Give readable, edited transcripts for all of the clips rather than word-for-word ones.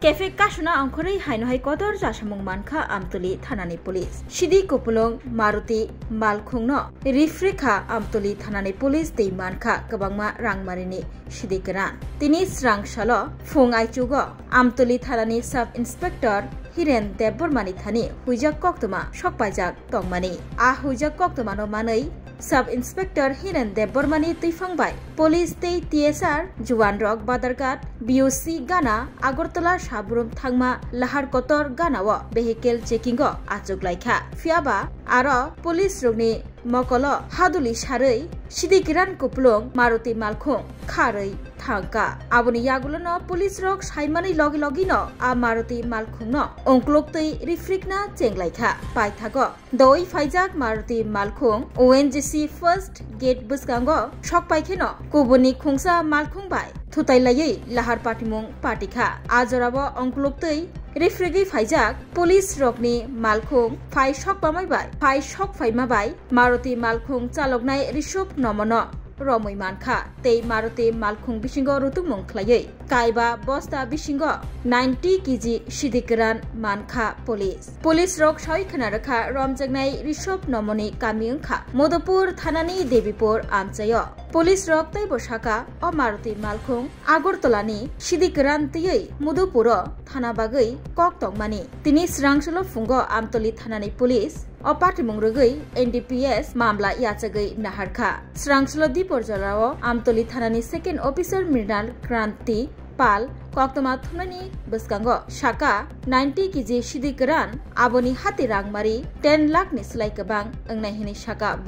Cafe Kashuna Ankori Hainoi Kodor Jashamung Manka Amtuli Thanani Police. Shidi Kupulong Maruti Malkungno. Rifrika Amtuli Thanani Police Di Manka Kabangma Rangmarini Shidi Karan. Tinis Rang Shalo Fung Aichugo. Amtuli Thanani Sub Inspector Hiren Debormani Thani Hujak Koktuma Shokpajak Tongmani. Hujak Koktuma no Manai Sub Inspector Hiren Debormani Tifangbai. Police Te TSR Juan Rock Badargat BOC Gana Agortola Shabrum Thangma Lahar Kotor Ganawa Vehicle Checking Go Achuklaika Fiaba Aro Police Rugni Mokolo Haduli Sharei Shidikiran Kuplong Maruti Malkhung Kharei Thangka Abuni Yagulono Police Rock Saimani Logino A Maruti Malkhungno Onkloktai Rifrikna Chenglaika Paithago Doi Faijak Maruti Malkhung ONGC First Gate Buskango Shok Paikeno Kubuni Khungsa Malkhungbai Thutailayei Lahar Patimung Patikha Ajorabo Onkloktai Rifrigi Faijak Police Rockni Malkhung Phai Shok Pamaibai Phai Shok Phaimabai Maruti Malkhung Chalognai Rishop Nomono Romoi Mankha Tei Maruti Malkhung Bishingo Rutumung Klayei Kaiba Bosta Bishingo 90 kg Shidikaran Mankha Police Rock Shoi Khanaraka Romjagnai Rishop Nomoni Kamiungkha Modopur Thanani Devipur Amchayo Police Rock Tai Boshaka O Maruti Malkhung Agortolani Shidikaran Tiyei Modopuro Thana Bagai Kok Tongmani Tini Srangshalo Fungo Amtoli Thanani Police O Patimung Rugai NDPS Mamla Yachagai Naharkha Srangshalo Diporjalao Amtoli Thanani Second Officer Mrinal Kranti Pal Koktoma Thunani Buskango Shaka 90 kg Shidikaran Aboni Hati Rangmari 10 lakh ni Slai Kabang Angnahini Shaka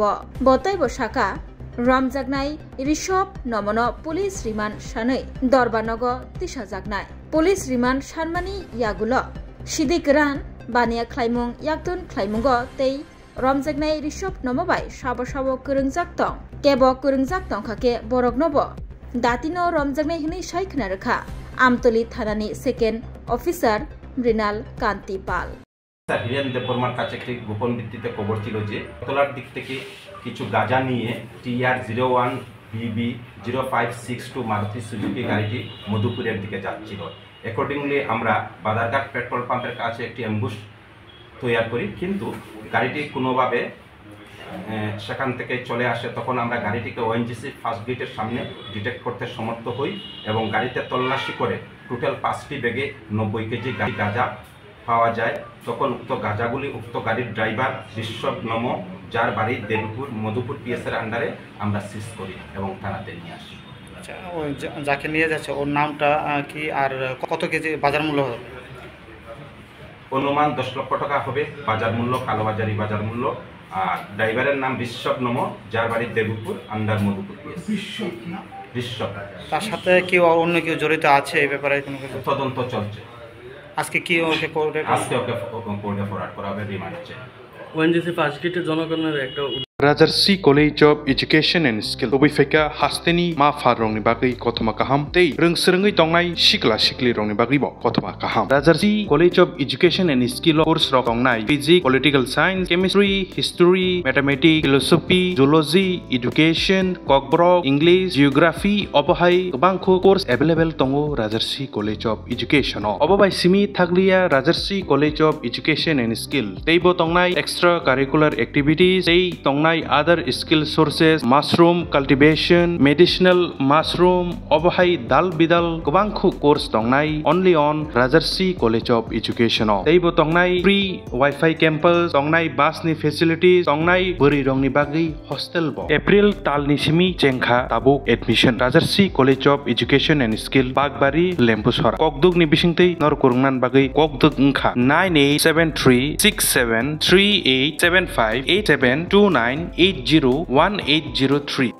Botai Bo Shaka Ramjagnai Rishop Nomono Police Remand Shanai Dorbanogo Tisha Jagnai Police Remand Shanmani Yagulo Shidikaran Bania Klaimung Yaktun Klaimungo Tei Ramjagnai Rishop Nomobai Shabo Kurungjak Tong Kebo Kurungjak Tong Kake Borok Nobo Datino Ramjagnai Hini Shaikna Rakha Amtoli Thanani Second Officer Mrinal Kanti Pal হিরেন দেববর্মার কাছে একটি গোপন ভিত্তিতে খবর ছিল যে তোলার দিক থেকে কিছু গাঁজা নিয়ে TR01 BB 0562 মারুতি সুজুকি গাড়িটি মধুপুরের দিকে যাচ্ছিল। অ্যাকর্ডিংলি আমরা বাদারঘাট পেট্রোল পাম্পের কাছে একটি অ্যাম্বুশ তৈরি করি, কিন্তু গাড়িটি কোনোভাবে সেখান থেকে চলে আসে। তখন আমরা গাড়িটিকে ONGC ফার্স্ট গেটের সামনে ডিটেক্ট করতে সমর্থ হই এবং গাড়িতে তল্লাশি করে টোটাল 5টি ব্যাগে 90 কেজি গাঁজা পাওয়া যায়। তখন উক্ত গাঁজাগুলি উক্ত গাড়ির ড্রাইভার বিশ্বব নম, যার বাড়ি দেবপুর মধুপুর পিএসের আন্ডারে আমরা সিজ করি এবং থানাতে নিয়ে আসি। আচ্ছা, যাকে নিয়ে যাচ্ছে ওর নামটা কি আর কত কেজি বাজার মূল্য হবে? অনুমান 10 লক্ষ টাকা হবে বাজার মূল্য, কালোবাজারি বাজার মূল্য। আর ড্রাইভারের নাম বিশ্বব নম, যার বাড়ি দেবপুর আন্ডার মধুপুর পিএস। বিশ্বব। তার সাথে কি অন্য কেউ জড়িত আছে এই ব্যাপারে? কোনো কিছু তদন্ত চলছে। আজকে কি ওকে কোর্টে ফরওয়ার্ড করা হবে রিমান্ডে। ONGC ফার্স্ট গেটের জনগণের একটা Rajarsi College of Education and Skill Obifeka Hasteni Ma Farong Bagi Kotoma Kaham Tei Rungsrengi Tongnai Shikla Shikli Rong Bagi Bo Kotoma Kaham Rajarsi College of Education and Skill course Tongnai Physics, Political Science, Chemistry, History, Mathematics, Philosophy, Zoology, Education, Kokborok, English, Geography, Obohai Bangko course available Tongo Rajarsi College of Education Obobai Simi Thaglia Rajarsi College of Education and Skill Teibo Tongnai extracurricular activities Tei Tongnai other skill sources, mushroom cultivation, medicinal mushroom, Obohai Dal Bidal Kubangku course Tongnai only on Rajarsi College of Education. Teibo Tongnai free Wi-Fi campus, Tongnai bus ni facilities, Tongnai Buri Rongni Bagi hostel bo. April Tal Nisimi Chengkha Tabuk admission Rajarsi College of Education and Skill Bagbari Lempusora. Kokduk ni Bishingtei Nor Kurungnan Bagi Kokduk Ngkha 98736738758729 801803